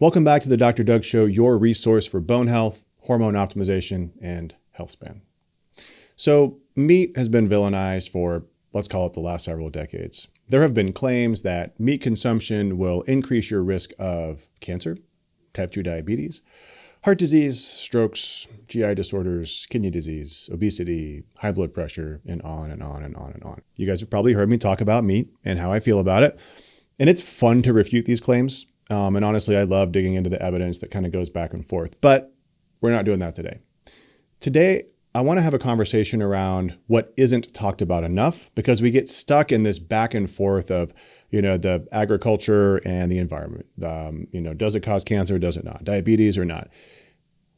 Welcome back to the Dr. Doug Show, your resource for bone health, hormone optimization, and health span. So meat has been villainized for, let's call it, the last several decades. There have been claims that meat consumption will increase your risk of cancer, type 2 diabetes, heart disease, strokes, GI disorders, kidney disease, obesity, high blood pressure, and on and on and on and on. You guys have probably heard me talk about meat and how I feel about it. And it's fun to refute these claims. And honestly, I love digging into the evidence that kind of goes back and forth, but we're not doing that today. Today, I want to have a conversation around what isn't talked about enough, because we get stuck in this back and forth of, the agriculture and the environment. Does it cause cancer? Does it not? Diabetes or not?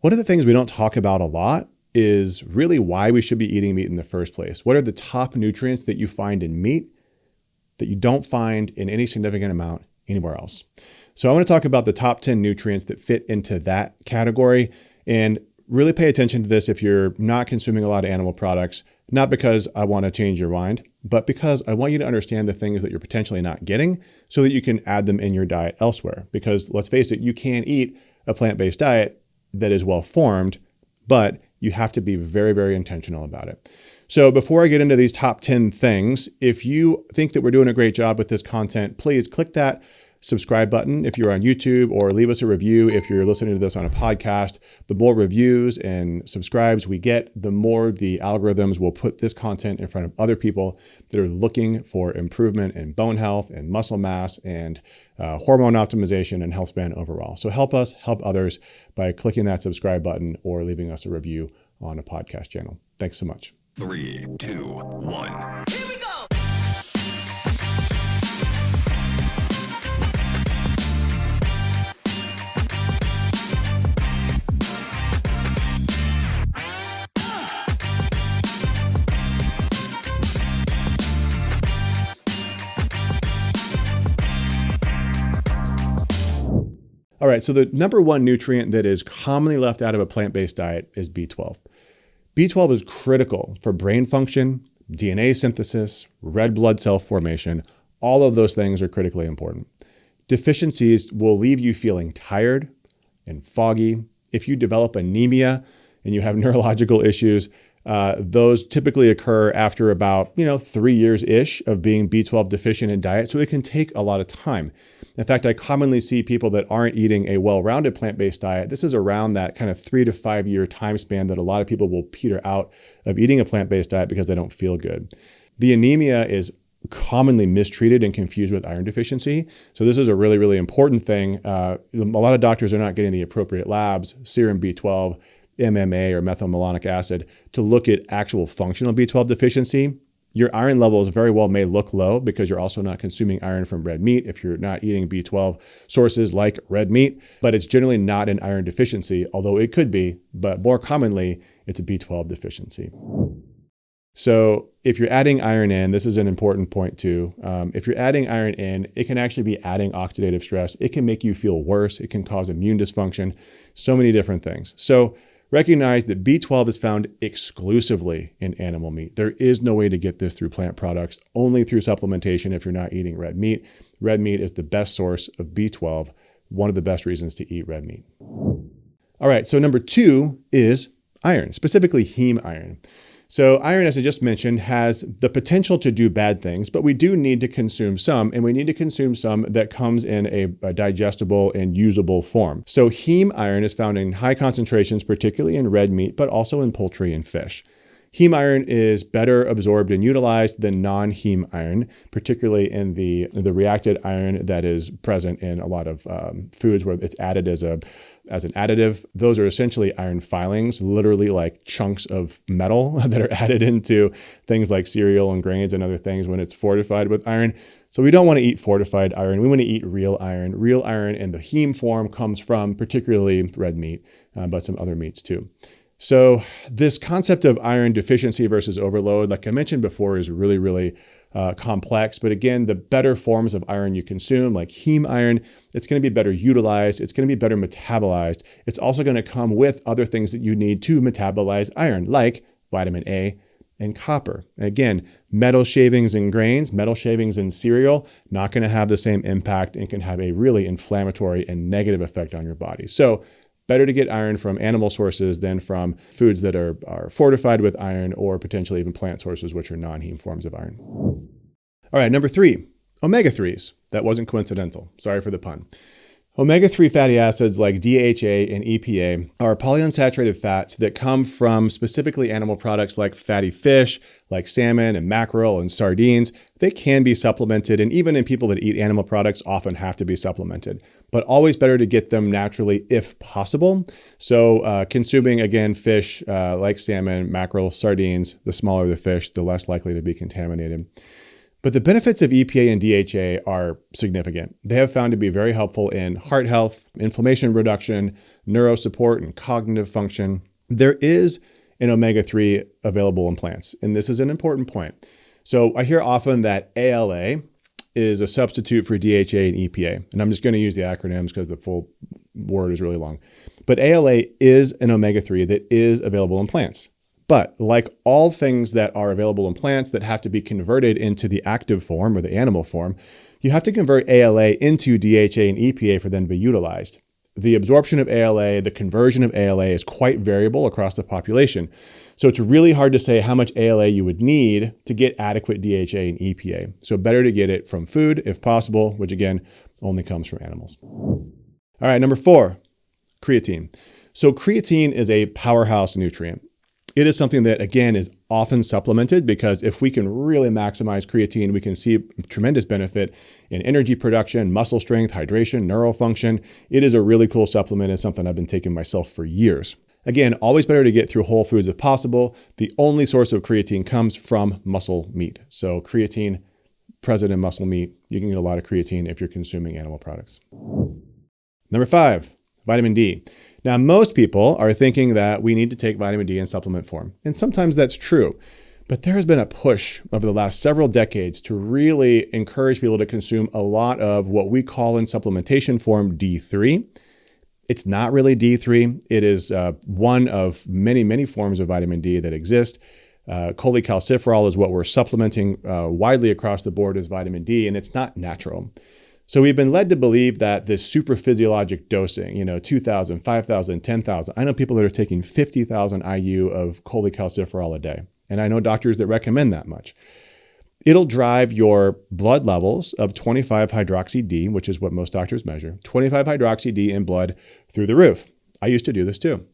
One of the things we don't talk about a lot is really why we should be eating meat in the first place. What are the top nutrients that you find in meat that you don't find in any significant amount anywhere else? So I want to talk about the top 10 nutrients that fit into that category, and really pay attention to this if you're not consuming a lot of animal products, not because I want to change your mind, but because I want you to understand the things that you're potentially not getting so that you can add them in your diet elsewhere. Because let's face it, you can eat a plant-based diet that is well formed, but you have to be very, very intentional about it. So before I get into these top 10 things, if you think that we're doing a great job with this content, please click that subscribe button if you're on YouTube, or leave us a review if you're listening to this on a podcast. The more reviews and subscribes we get, the more the algorithms will put this content in front of other people that are looking for improvement in bone health and muscle mass and hormone optimization and health span overall. So help us help others by clicking that subscribe button or leaving us a review on a podcast channel. Thanks so much. 3, 2, 1. Here we go. All right, so the number one nutrient that is commonly left out of a plant-based diet is B12. B12 is critical for brain function, DNA synthesis, red blood cell formation. All of those things are critically important. Deficiencies will leave you feeling tired and foggy. If you develop anemia and you have neurological issues, those typically occur after about 3 years-ish of being B12 deficient in diet. So it can take a lot of time. In fact, I commonly see people that aren't eating a well-rounded plant-based diet. This is around that kind of 3 to 5 year time span that a lot of people will peter out of eating a plant-based diet because they don't feel good. The anemia is commonly mistreated and confused with iron deficiency. So this is a really, really important thing. A lot of doctors are not getting the appropriate labs, serum B12, MMA or methylmalonic acid, to look at actual functional B12 deficiency. Your iron levels very well may look low because you're also not consuming iron from red meat if you're not eating B12 sources like red meat, but it's generally not an iron deficiency, although it could be, but more commonly, it's a B12 deficiency. So if you're adding iron in, this is an important point too. If you're adding iron in, it can actually be adding oxidative stress. It can make you feel worse. It can cause immune dysfunction, so many different things. So recognize that B12 is found exclusively in animal meat. There is no way to get this through plant products, only through supplementation if you're not eating red meat. Red meat is the best source of B12, one of the best reasons to eat red meat. All right, so number 2 is iron, specifically heme iron. So iron, as I just mentioned, has the potential to do bad things, but we do need to consume some, and we need to consume some that comes in a digestible and usable form. So heme iron is found in high concentrations, particularly in red meat, but also in poultry and fish. Heme iron is better absorbed and utilized than non-heme iron, particularly in the reacted iron that is present in a lot of foods where it's added as an additive. Those are essentially iron filings, literally like chunks of metal that are added into things like cereal and grains and other things when it's fortified with iron. So we don't want to eat fortified iron. We want to eat real iron. Real iron in the heme form comes from particularly red meat, but some other meats too. So this concept of iron deficiency versus overload, like I mentioned before, is really, really complex. But again, the better forms of iron you consume, like heme iron, it's going to be better utilized. It's going to be better metabolized. It's also going to come with other things that you need to metabolize iron, like vitamin A and copper. Again, metal shavings in grains, metal shavings in cereal, not going to have the same impact and can have a really inflammatory and negative effect on your body. So better to get iron from animal sources than from foods that are fortified with iron or potentially even plant sources, which are non-heme forms of iron. All right, number 3, omega-3s. That wasn't coincidental. Sorry for the pun. Omega-3 fatty acids like DHA and EPA are polyunsaturated fats that come from specifically animal products like fatty fish, like salmon and mackerel and sardines. They can be supplemented, and even in people that eat animal products often have to be supplemented, but always better to get them naturally if possible. So consuming, again, fish like salmon, mackerel, sardines, the smaller the fish, the less likely to be contaminated. But the benefits of EPA and DHA are significant. They have found to be very helpful in heart health, inflammation reduction, neuro support, and cognitive function. There is an omega-3 available in plants, and this is an important point. So I hear often that ALA is a substitute for DHA and EPA, and I'm just going to use the acronyms because the full word is really long. But ALA is an omega-3 that is available in plants. But like all things that are available in plants that have to be converted into the active form or the animal form, you have to convert ALA into DHA and EPA for them to be utilized. The absorption of ALA, the conversion of ALA is quite variable across the population. So it's really hard to say how much ALA you would need to get adequate DHA and EPA. So better to get it from food if possible, which again, only comes from animals. All right, number 4, creatine. So creatine is a powerhouse nutrient. It is something that, again, is often supplemented because if we can really maximize creatine, we can see tremendous benefit in energy production, muscle strength, hydration, neural function. It is a really cool supplement. It's something I've been taking myself for years. Again, always better to get through whole foods if possible. The only source of creatine comes from muscle meat. So creatine present in muscle meat, you can get a lot of creatine if you're consuming animal products. Number 5, vitamin D. Now, most people are thinking that we need to take vitamin D in supplement form, and sometimes that's true. But there has been a push over the last several decades to really encourage people to consume a lot of what we call in supplementation form D3. It's not really D3. It is one of many, many forms of vitamin D that exist. Cholecalciferol is what we're supplementing widely across the board as vitamin D, and it's not natural. So we've been led to believe that this super physiologic dosing, 2,000, 5,000, 10,000. I know people that are taking 50,000 IU of cholecalciferol a day. And I know doctors that recommend that much. It'll drive your blood levels of 25-hydroxy-D, which is what most doctors measure, 25-hydroxy-D in blood through the roof. I used to do this too.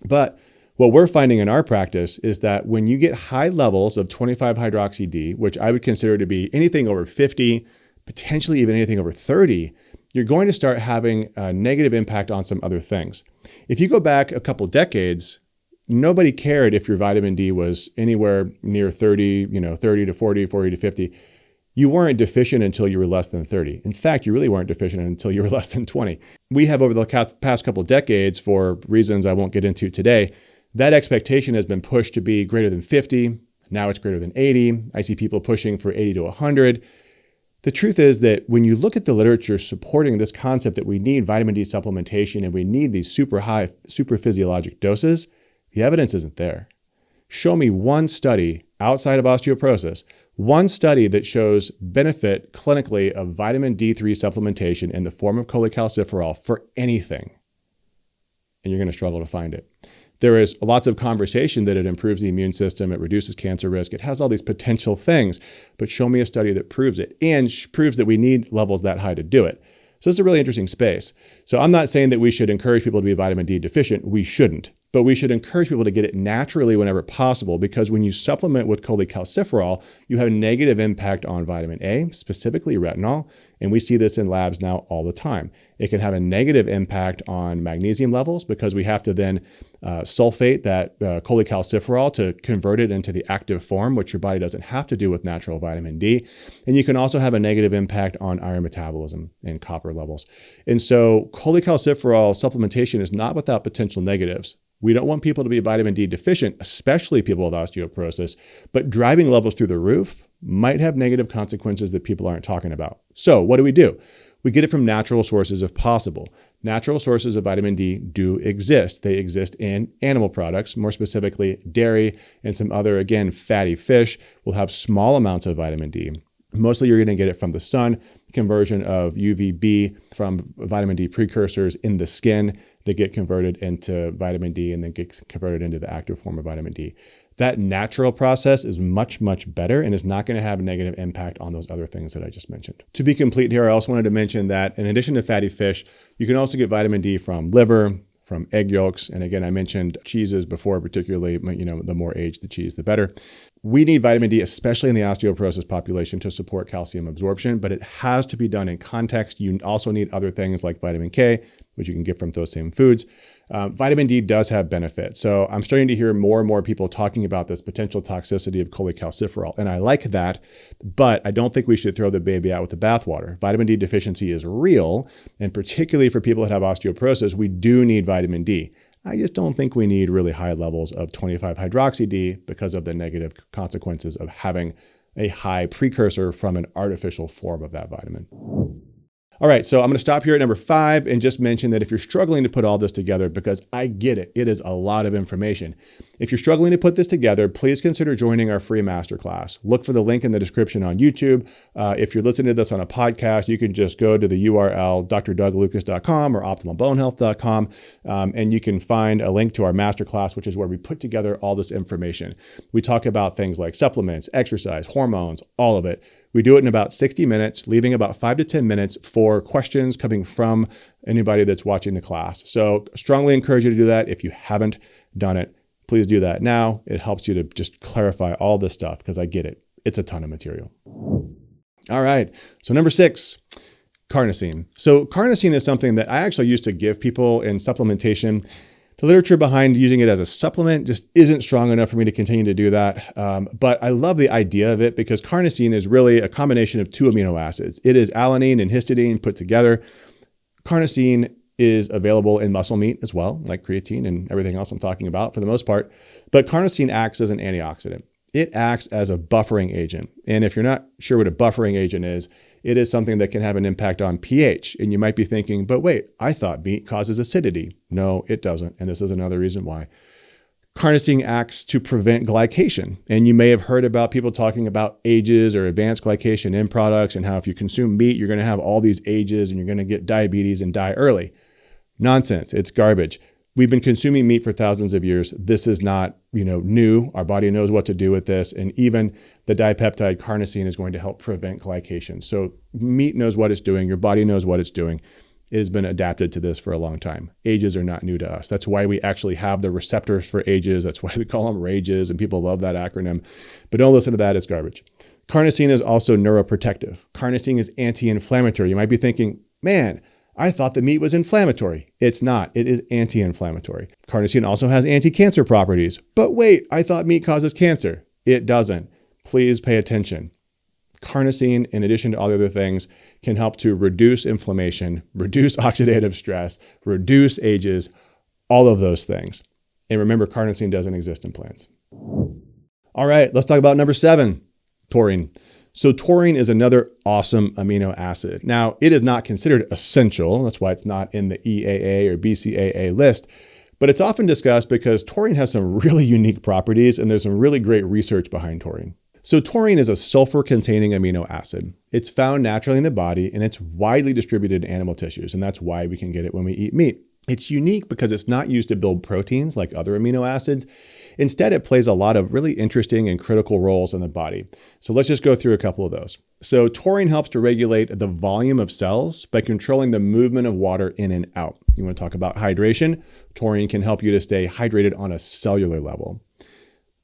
But what we're finding in our practice is that when you get high levels of 25-hydroxy-D, which I would consider to be anything over 50, potentially even anything over 30, you're going to start having a negative impact on some other things. If you go back a couple decades, nobody cared if your vitamin D was anywhere near 30, 30 to 40, 40 to 50. You weren't deficient until you were less than 30. In fact, you really weren't deficient until you were less than 20. We have over the past couple decades, for reasons I won't get into today, that expectation has been pushed to be greater than 50. Now it's greater than 80. I see people pushing for 80 to 100. The truth is that when you look at the literature supporting this concept that we need vitamin D supplementation and we need these super high, super physiologic doses, the evidence isn't there. Show me one study outside of osteoporosis, one study that shows benefit clinically of vitamin D3 supplementation in the form of cholecalciferol for anything, and you're going to struggle to find it. There is lots of conversation that it improves the immune system, it reduces cancer risk, it has all these potential things, but show me a study that proves it and proves that we need levels that high to do it. So it's a really interesting space. So I'm not saying that we should encourage people to be vitamin D deficient. We shouldn't. But we should encourage people to get it naturally whenever possible, because when you supplement with cholecalciferol, you have a negative impact on vitamin A, specifically retinol. And we see this in labs now all the time. It can have a negative impact on magnesium levels because we have to then sulfate that cholecalciferol to convert it into the active form, which your body doesn't have to do with natural vitamin D. And you can also have a negative impact on iron metabolism and copper levels. And so cholecalciferol supplementation is not without potential negatives. We don't want people to be vitamin D deficient, especially people with osteoporosis, but driving levels through the roof might have negative consequences that people aren't talking about. So what do? We get it from natural sources if possible. Natural sources of vitamin D do exist. They exist in animal products, more specifically dairy and some other, again, fatty fish will have small amounts of vitamin D. Mostly you're going to get it from the sun, conversion of UVB from vitamin D precursors in the skin that get converted into vitamin D and then get converted into the active form of vitamin D. That natural process is much, much better and is not going to have a negative impact on those other things that I just mentioned. To be complete here, I also wanted to mention that in addition to fatty fish, you can also get vitamin D from liver, from egg yolks. And again, I mentioned cheeses before, particularly, the more aged the cheese, the better. We need vitamin D, especially in the osteoporosis population, to support calcium absorption, but it has to be done in context. You also need other things like vitamin K, which you can get from those same foods. Vitamin D does have benefits. So I'm starting to hear more and more people talking about this potential toxicity of cholecalciferol. And I like that, but I don't think we should throw the baby out with the bathwater. Vitamin D deficiency is real. And particularly for people that have osteoporosis, we do need vitamin D. I just don't think we need really high levels of 25-hydroxy-D because of the negative consequences of having a high precursor from an artificial form of that vitamin. All right, so I'm going to stop here at number 5 and just mention that if you're struggling to put all this together, because I get it, it is a lot of information. If you're struggling to put this together, please consider joining our free masterclass. Look for the link in the description on YouTube. If you're listening to this on a podcast, you can just go to the URL drdouglucas.com or optimalbonehealth.com, and you can find a link to our masterclass, which is where we put together all this information. We talk about things like supplements, exercise, hormones, all of it. We do it in about 60 minutes, leaving about 5 to 10 minutes for questions coming from anybody that's watching the class. So strongly encourage you to do that. If you haven't done it, please do that now. It helps you to just clarify all this stuff because I get it. It's a ton of material. All right. So number 6, carnosine. So carnosine is something that I actually used to give people in supplementation. The literature behind using it as a supplement just isn't strong enough for me to continue to do that. But I love the idea of it because carnosine is really a combination of 2 amino acids. It is alanine and histidine put together. Carnosine is available in muscle meat as well, like creatine and everything else I'm talking about for the most part. But carnosine acts as an antioxidant. It acts as a buffering agent. And if you're not sure what a buffering agent is, it is something that can have an impact on pH. And you might be thinking, but wait, I thought meat causes acidity. No, it doesn't. And this is another reason why. Carnosine acts to prevent glycation. And you may have heard about people talking about ages or advanced glycation in products and how if you consume meat, you're going to have all these ages and you're going to get diabetes and die early. Nonsense. It's garbage. We've been consuming meat for thousands of years. This is not, new. Our body knows what to do with this. And even the dipeptide carnosine is going to help prevent glycation. So meat knows what it's doing. Your body knows what it's doing. It has been adapted to this for a long time. Ages are not new to us. That's why we actually have the receptors for ages. That's why we call them RAGEs, and people love that acronym. But don't listen to that. It's garbage. Carnosine is also neuroprotective. Carnosine is anti-inflammatory. You might be thinking, man, I thought the meat was inflammatory. It's not. It is anti-inflammatory. Carnosine also has anti-cancer properties. But wait, I thought meat causes cancer. It doesn't. Please pay attention. Carnosine, in addition to all the other things, can help to reduce inflammation, reduce oxidative stress, reduce ages, all of those things. And remember, carnosine doesn't exist in plants. All right, let's talk about number 7, taurine. So taurine is another awesome amino acid. Now, it is not considered essential. That's why it's not in the EAA or BCAA list. But it's often discussed because taurine has some really unique properties and there's some really great research behind taurine. So taurine is a sulfur-containing amino acid. It's found naturally in the body and it's widely distributed in animal tissues. And that's why we can get it when we eat meat. It's unique because it's not used to build proteins like other amino acids. Instead, it plays a lot of really interesting and critical roles in the body. So let's just go through a couple of those. So taurine helps to regulate the volume of cells by controlling the movement of water in and out. You want to talk about hydration? Taurine can help you to stay hydrated on a cellular level.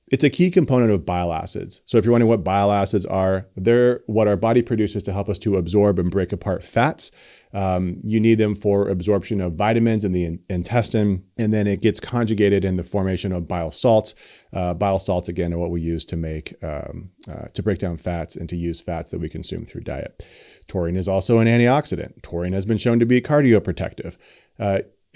It's a key component of bile acids. So if you're wondering what bile acids are, they're what our body produces to help us to absorb and break apart fats. You need them for absorption of vitamins in the intestine, and then it gets conjugated in the formation of bile salts. Bile salts, again, are what we use to make, to break down fats and to use fats that we consume through diet. Taurine is also an antioxidant. Taurine has been shown to be cardioprotective.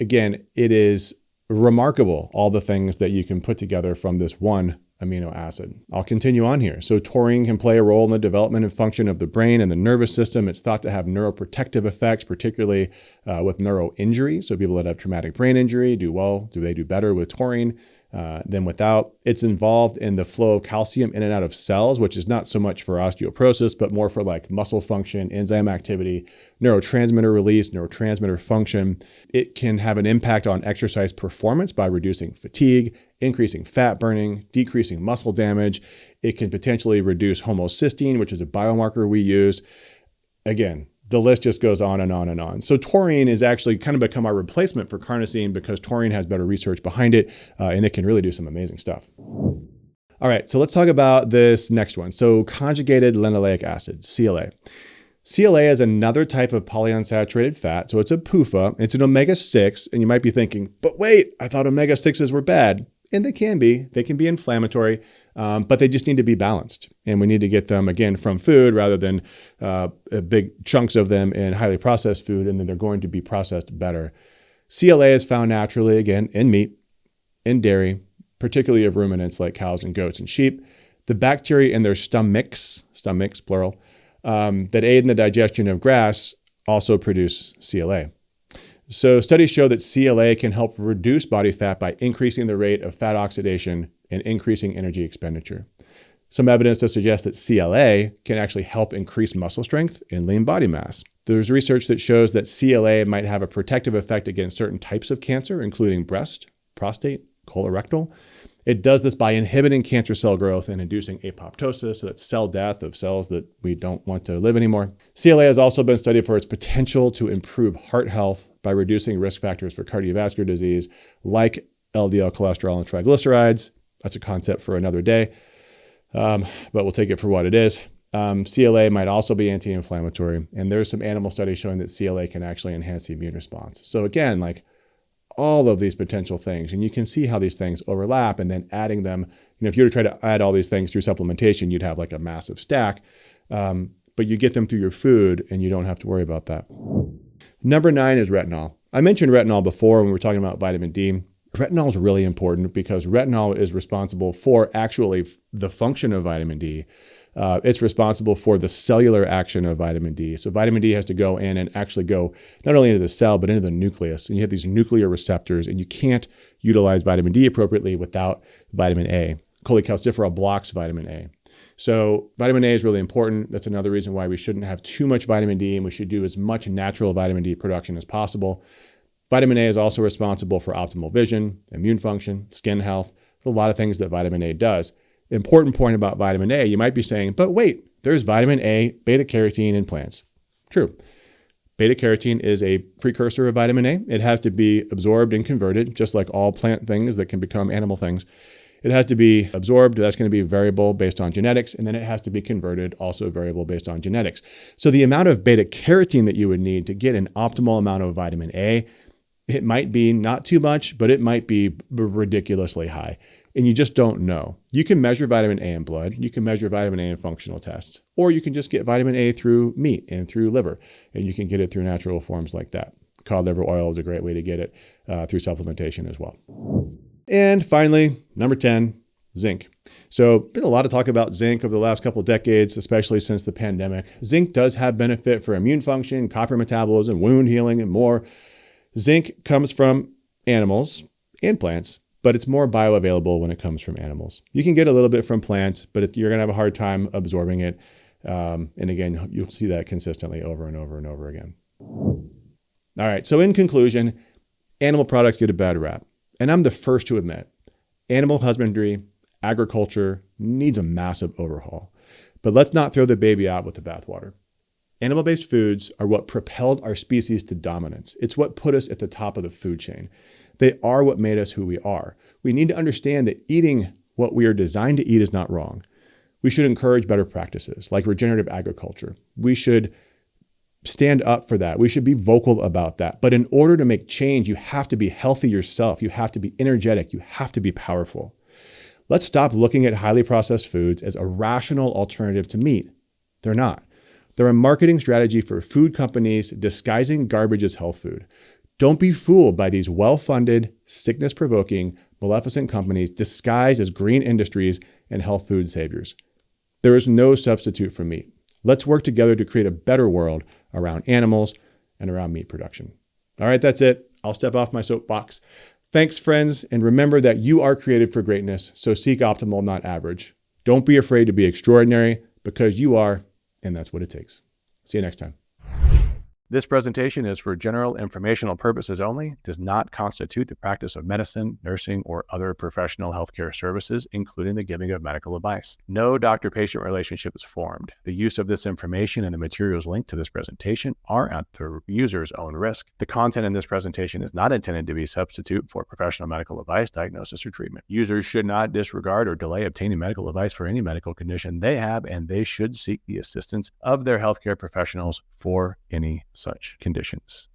Again, it is remarkable, all the things that you can put together from this one amino acid. I'll continue on here. So taurine can play a role in the development and function of the brain and the nervous system. It's thought to have neuroprotective effects, particularly with neuro injury. So people that have traumatic brain injury do they do better with taurine than without? It's involved in the flow of calcium in and out of cells, which is not so much for osteoporosis, but more for like muscle function, enzyme activity, neurotransmitter release, neurotransmitter function. It can have an impact on exercise performance by reducing fatigue, increasing fat burning, decreasing muscle damage. It can potentially reduce homocysteine, which is a biomarker we use. Again, the list just goes on and on and on. So taurine is actually kind of become our replacement for carnosine because taurine has better research behind it, and it can really do some amazing stuff. All right, so let's talk about this next one. So conjugated linoleic acid, CLA. CLA is another type of polyunsaturated fat. So it's a PUFA. It's an omega-6, and you might be thinking, but wait, I thought omega-6s were bad. And they can be inflammatory, but they just need to be balanced. And we need to get them, again, from food rather than big chunks of them in highly processed food, and then they're going to be processed better. CLA is found naturally, again, in meat, in dairy, particularly of ruminants like cows and goats and sheep. The bacteria in their stomachs, plural, that aid in the digestion of grass also produce CLA. So studies show that CLA can help reduce body fat by increasing the rate of fat oxidation and increasing energy expenditure. Some evidence to suggest that CLA can actually help increase muscle strength and lean body mass. There's research that shows that CLA might have a protective effect against certain types of cancer, including breast, prostate, colorectal. It does this by inhibiting cancer cell growth and inducing apoptosis, so that's cell death of cells that we don't want to live anymore. CLA has also been studied for its potential to improve heart health by reducing risk factors for cardiovascular disease like LDL cholesterol and triglycerides. That's a concept for another day, but we'll take it for what it is. CLA might also be anti-inflammatory, and there's some animal studies showing that CLA can actually enhance the immune response. So again, like all of these potential things, and you can see how these things overlap, and then adding them, if you were to try to add all these things through supplementation, you'd have like a massive stack, but you get them through your food and you don't have to worry about that. Number 9 is retinol. I mentioned retinol before when we were talking about vitamin D. Retinol is really important because retinol is responsible for actually the function of vitamin D. It's responsible for the cellular action of vitamin D. So vitamin D has to go in and actually go not only into the cell, but into the nucleus. And you have these nuclear receptors, and you can't utilize vitamin D appropriately without vitamin A. Cholecalciferol blocks vitamin A. So vitamin A is really important. That's another reason why we shouldn't have too much vitamin D, and we should do as much natural vitamin D production as possible. Vitamin A is also responsible for optimal vision, immune function, skin health, a lot of things that vitamin A does. Important point about vitamin A, you might be saying, but wait, there's vitamin A, beta carotene in plants. True. Beta carotene is a precursor of vitamin A. It has to be absorbed and converted, just like all plant things that can become animal things. It has to be absorbed. That's going to be variable based on genetics. And then it has to be converted, also variable based on genetics. So the amount of beta carotene that you would need to get an optimal amount of vitamin A, it might be not too much, but it might be ridiculously high. And you just don't know. You can measure vitamin A in blood. You can measure vitamin A in functional tests. Or you can just get vitamin A through meat and through liver. And you can get it through natural forms like that. Cod liver oil is a great way to get it through supplementation as well. And finally, number 10, zinc. So been a lot of talk about zinc over the last couple of decades, especially since the pandemic. Zinc does have benefit for immune function, copper metabolism, wound healing, and more. Zinc comes from animals and plants, but it's more bioavailable when it comes from animals. You can get a little bit from plants, but you're going to have a hard time absorbing it. And again, you'll see that consistently over and over and over again. All right, so in conclusion, animal products get a bad rap. And I'm the first to admit, animal husbandry, agriculture needs a massive overhaul. But let's not throw the baby out with the bathwater. Animal-based foods are what propelled our species to dominance. It's what put us at the top of the food chain. They are what made us who we are. We need to understand that eating what we are designed to eat is not wrong. We should encourage better practices like regenerative agriculture. We should stand up for that. We should be vocal about that. But in order to make change, you have to be healthy yourself. You have to be energetic. You have to be powerful. Let's stop looking at highly processed foods as a rational alternative to meat. They're not. They're a marketing strategy for food companies disguising garbage as health food. Don't be fooled by these well-funded, sickness-provoking, maleficent companies disguised as green industries and health food saviors. There is no substitute for meat. Let's work together to create a better world around animals and around meat production. All right, that's it. I'll step off my soapbox. Thanks, friends, and remember that you are created for greatness, so seek optimal, not average. Don't be afraid to be extraordinary, because you are, and that's what it takes. See you next time. This presentation is for general informational purposes only, does not constitute the practice of medicine, nursing, or other professional healthcare services, including the giving of medical advice. No doctor-patient relationship is formed. The use of this information and the materials linked to this presentation are at the user's own risk. The content in this presentation is not intended to be a substitute for professional medical advice, diagnosis, or treatment. Users should not disregard or delay obtaining medical advice for any medical condition they have, and they should seek the assistance of their healthcare professionals for any such conditions.